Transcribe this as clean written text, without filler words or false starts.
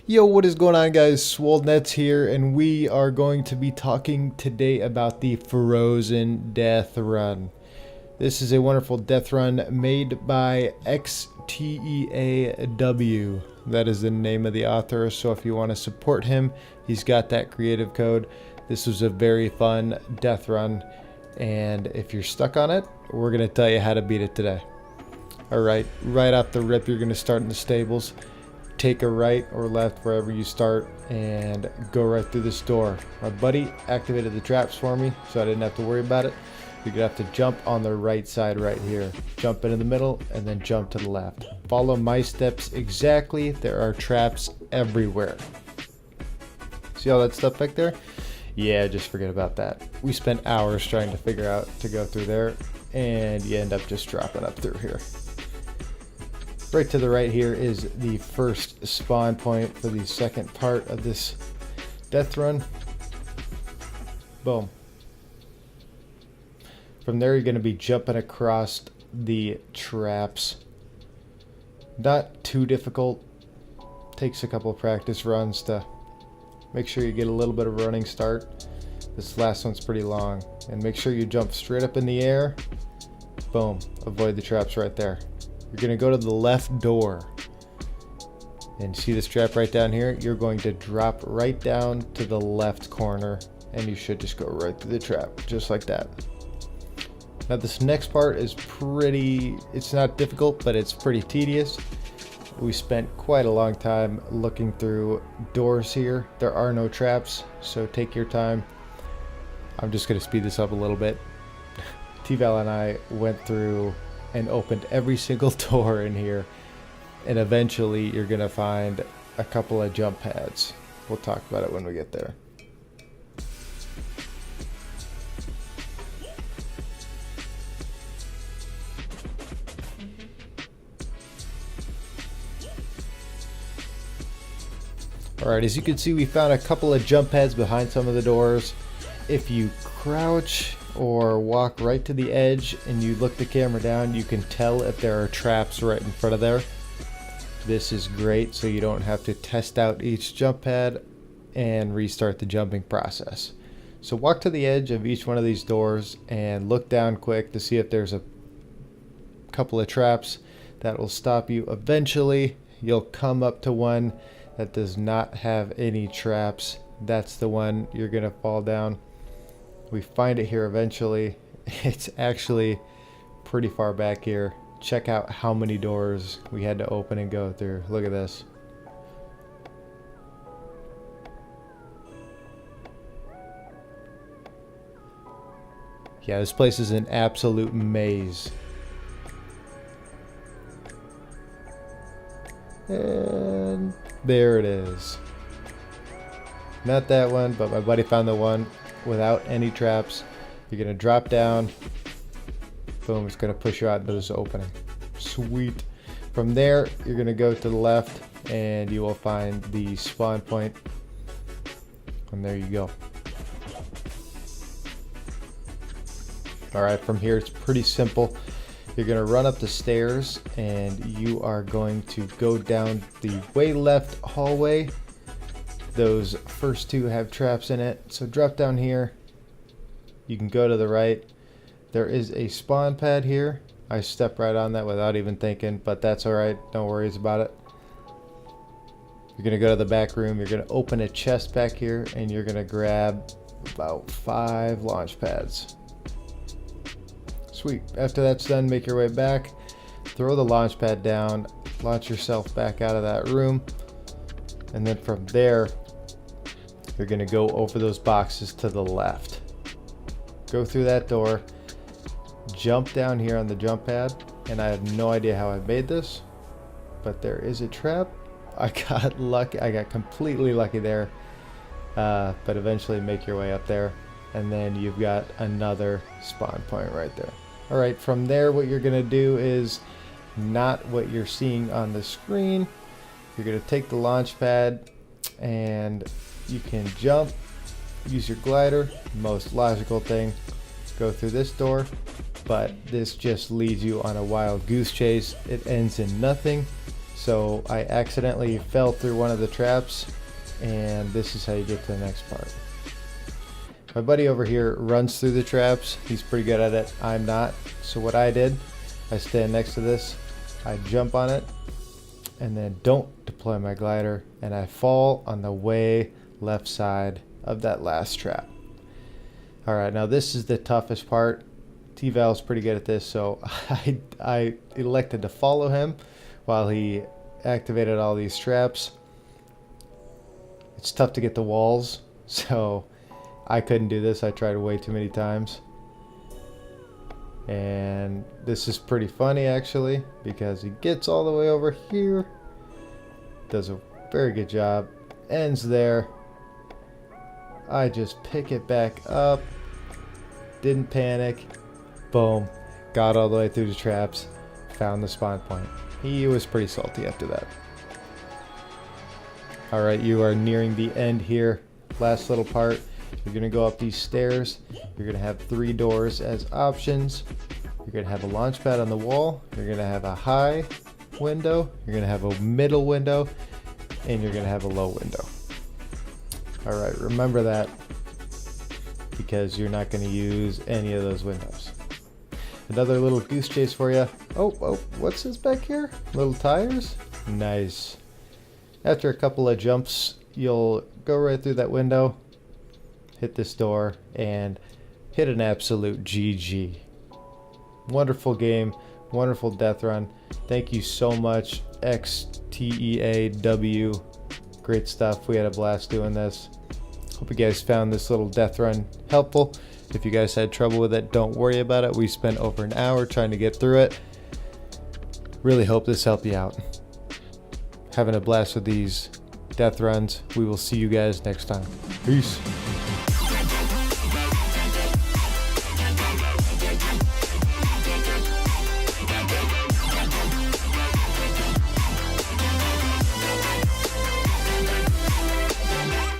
Yo, what is going on, guys? swollnetts here, and we are going to be talking today about the Frozen Deathrun. This is a wonderful death run made by XTEAW. That is the name of the author, so if you want to support him, he's got that creative code. This was a very fun death run, and if you're stuck on it, we're going to tell you how to beat it today. Alright, right off the rip, you're going to start in the stables. Take a right or left wherever you start and go right through this door. My buddy activated the traps for me, so I didn't have to worry about it. You're gonna have to jump on the right side right here. Jump into the middle and then jump to the left. Follow my steps exactly. There are traps everywhere. See all that stuff back there? Yeah, just forget about that. We spent hours trying to figure out to go through there, and you end up just dropping up through here. Right to the right here is the first spawn point for the second part of this death run. Boom. From there, you're going to be jumping across the traps. Not too difficult. Takes a couple of practice runs to make sure you get a little bit of running start. This last one's pretty long. And make sure you jump straight up in the air. Boom. Avoid the traps right there. You're going to go to the left door. And see this trap right down here? You're going to drop right down to the left corner. And you should just go right through the trap. Just like that. Now this next part is it's not difficult, but it's pretty tedious. We spent quite a long time looking through doors here. There are no traps, so take your time. I'm just going to speed this up a little bit. T-Val and I went through and opened every single door in here, and eventually you're gonna find a couple of jump pads. We'll talk about it when we get there. Alright, as you can see, we found a couple of jump pads behind some of the doors. If you crouch or walk right to the edge and you look the camera down, you can tell if there are traps right in front of there. This is great, so you don't have to test out each jump pad and restart the jumping process. So walk to the edge of each one of these doors and look down quick to see if there's a couple of traps that will stop you. Eventually you'll come up to one that does not have any traps. That's the one you're gonna fall down. We find it here eventually. It's actually pretty far back here. Check out how many doors we had to open and go through. Look at this. Yeah, this place is an absolute maze. And there it is. Not that one, but my buddy found the one without any traps. You're gonna drop down. Boom, it's gonna push you out into this opening. Sweet. From there, you're gonna go to the left and you will find the spawn point. And there you go. Alright, from here it's pretty simple. You're gonna run up the stairs and you are going to go down the way left hallway. Those first two have traps in it, so drop down here. You can go to the right. There is a spawn pad here. I stepped right on that without even thinking, but that's alright, no worries about it. You're gonna go to the back room. You're gonna open a chest back here and you're gonna grab about 5 launch pads. Sweet. After that's done, make your way back, throw the launch pad down, launch yourself back out of that room, and then from there you're going to go over those boxes to the left. Go through that door, jump down here on the jump pad, and I have no idea how I made this, but there is a trap. I got lucky. I got completely lucky there, but eventually make your way up there, and then you've got another spawn point right there. Alright, from there what you're going to do is not what you're seeing on the screen. You're going to take the launch pad and you can jump, use your glider, most logical thing, go through this door, but this just leads you on a wild goose chase. It ends in nothing, So I accidentally fell through one of the traps, and this is how you get to the next part. My buddy over here runs through the traps. He's pretty good at it. I'm not. So what I did, I stand next to this, I jump on it, and then don't deploy my glider, and I fall on the way left side of that last trap. Alright, now this is the toughest part. T-Val's pretty good at this, so I elected to follow him while he activated all these traps. It's tough to get the walls, so I couldn't do this. I tried way too many times. And this is pretty funny actually, because he gets all the way over here, does a very good job, ends there. I just pick it back up, didn't panic, boom, got all the way through the traps, found the spawn point. He was pretty salty after that. Alright, you are nearing the end here. Last little part. You're going to go up these stairs. You're going to have 3 doors as options. You're going to have a launch pad on the wall. You're going to have a high window. You're going to have a middle window. And you're going to have a low window. Alright, remember that, because you're not going to use any of those windows. Another little goose chase for you. Oh, what's this back here? Little tires? Nice. After a couple of jumps, you'll go right through that window, hit this door, and hit an absolute GG. Wonderful game, wonderful Deathrun. Thank you so much, XTEAW. Great stuff. We had a blast doing this. Hope you guys found this little Deathrun helpful. If you guys had trouble with it, don't worry about it. We spent over an hour trying to get through it. Really hope this helped you out. Having a blast with these Deathruns. We will see you guys next time. Peace.